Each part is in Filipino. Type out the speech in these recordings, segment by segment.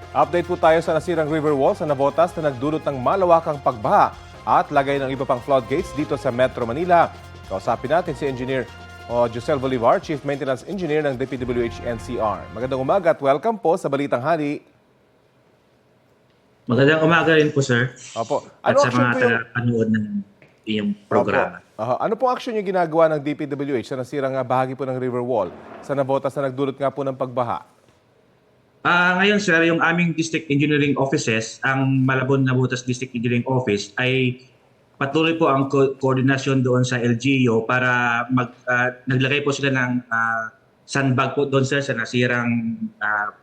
Update po tayo sa nasirang river wall sa Navotas na nagdulot ng malawakang pagbaha at lagay ng iba pang floodgates dito sa Metro Manila. Kausapin natin si Engineer Josel Bolivar, Chief Maintenance Engineer ng DPWH NCR. Magandang umaga at welcome po sa Balitang Hali. Magandang umaga rin po, sir. Opo. At Ano sa action mga po yung... tagapanood ng iyong programa. Ano pong action yung ginagawa ng DPWH sa nasirang bahagi po ng river wall sa Navotas na nagdulot nga po ng pagbaha? Ngayon, sir, yung aming District Engineering Offices, ang Malabon Navotas District Engineering Office, ay patuloy po ang koordinasyon doon sa LGU para naglagay po sila ng sandbag po doon, sir, sa nasirang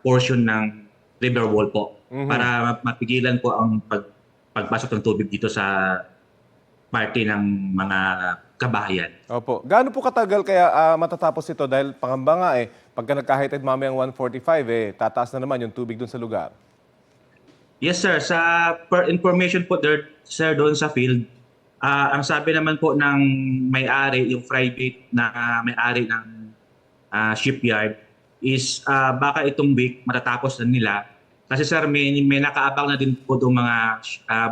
portion ng river wall po. Para mapigilan po ang pagpasok ng tubig dito sa parte ng mga kabahayan. Opo. Gaano po katagal kaya matatapos ito? Dahil pangamba nga pagka nagka-high tide mamayang 1:45 tataas na naman yung tubig dun sa lugar. Yes, sir. Sa per information po there, sir, doon sa field, ang sabi naman po ng may-ari, yung private na may-ari ng shipyard, is baka itong week matatapos na nila. Kasi sir, may nakaabang na din po itong mga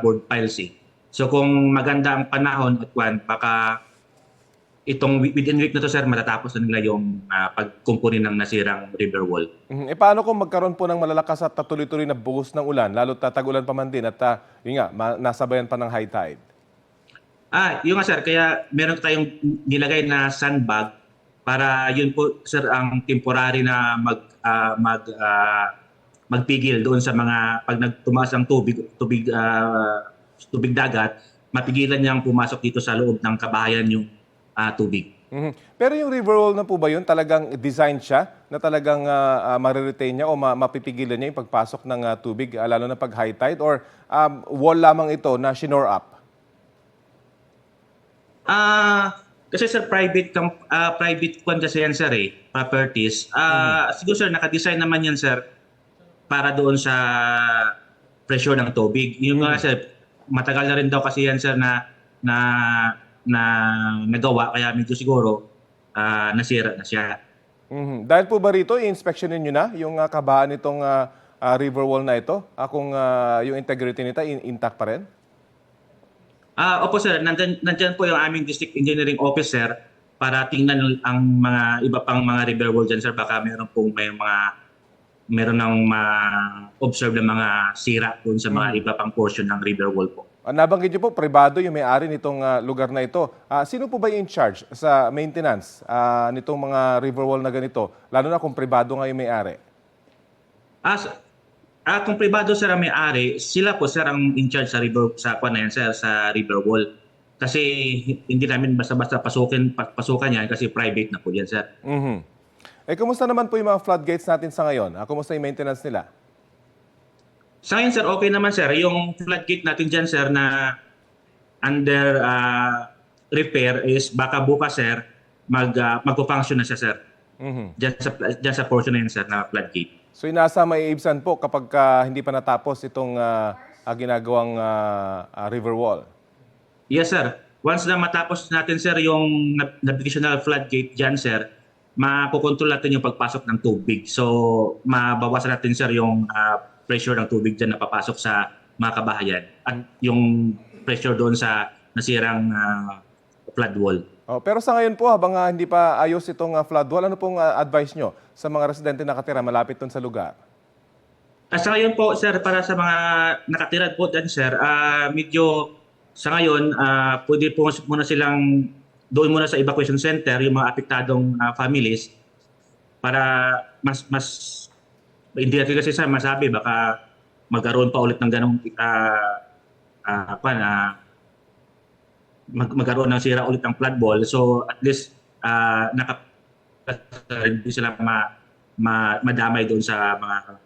board piles So kung maganda ang panahon at baka itong within week na to, sir, matatapos na nila yung pagkumpuni ng nasirang river wall. Paano kung magkaroon po ng malalakas at tuloy-tuloy na buhos ng ulan, lalo't tag-ulan pa man din at yun nga, nasabayan pa ng high tide? Yun nga, sir, kaya meron tayong nilagay na sandbag para yun po, sir, ang temporary na magpigil doon sa mga pag nagtumaas ang tubig dagat, mapigilan niyang pumasok dito sa loob ng kabahayan yung tubig. Pero yung river wall na po ba yun, talagang design siya na talagang mariretain niya o mapipigilan niya yung pagpasok ng tubig, lalo na pag high tide? Or wall lamang ito na shinore up? Kasi sir, private kasi yan, sir, properties. Siguro, sir, naka-design naman yan, sir, para doon sa pressure ng tubig. Yung nga, sir, matagal na rin daw kasi yan, sir, na nagawa, kaya medyo siguro nasira na siya. Dahil po ba rito, i-inspectionin nyo na yung kabahan nitong river wall na ito? Kung yung integrity nito intact pa rin? Opo, sir, nandyan po yung aming District Engineering Officer para tingnan ang mga iba pang mga river wall dyan, sir. Baka meron ng ma-observe na mga sira doon sa mga iba pang portion ng river wall po. Nabanggit niyo po, pribado yung may-ari nitong lugar na ito. Sino po ba yung in charge sa maintenance nitong mga river wall na ganito? Lalo na kung pribado nga yung may-ari. Kung pribado, sir, ang may-ari, sila po, sir, ang in charge sa river wall. Kasi hindi namin basta-basta pasukan yan kasi private na po yan, sir. Kumusta naman po yung mga floodgates natin sa ngayon? Kumusta yung maintenance nila? Sa ngayon, sir, okay naman, sir. Yung floodgate natin dyan, sir, na under repair is baka bukas, sir, magpo-function na siya, sir. Dyan sa portion na yun, sir, na floodgate. So inasa maiibsan po kapag hindi pa natapos itong ginagawang river wall? Yes, sir. Once na matapos natin, sir, yung navigational floodgate dyan, sir, makukontrol natin yung pagpasok ng tubig. So, mabawasan natin, sir, yung pressure ng tubig dyan na papasok sa mga kabahayan at yung pressure doon sa nasirang flood wall. Pero sa ngayon po, habang hindi pa ayos itong flood wall, ano pong advice nyo sa mga residente nakatira malapit doon sa lugar? Sa ngayon po, sir, para sa mga nakatira po dyan, sir, medyo sa ngayon, pwede po muna silang doon muna sa evacuation center, yung mga apektadong families, para mas hindi natin kasi sa masabi, baka magkaroon pa ulit ng ganong magkaroon ng sira ulit ng flood wall. So at least hindi sila madamay doon sa mga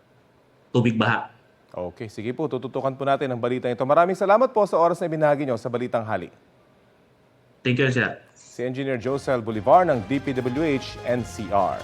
tubig baha. Okay, sige po, tututukan po natin ang balitang ito. Maraming salamat po sa oras na ibinahagi nyo sa Balitang Hali. Thank you, sir. Si Engineer Josel Bolivar ng DPWH NCR.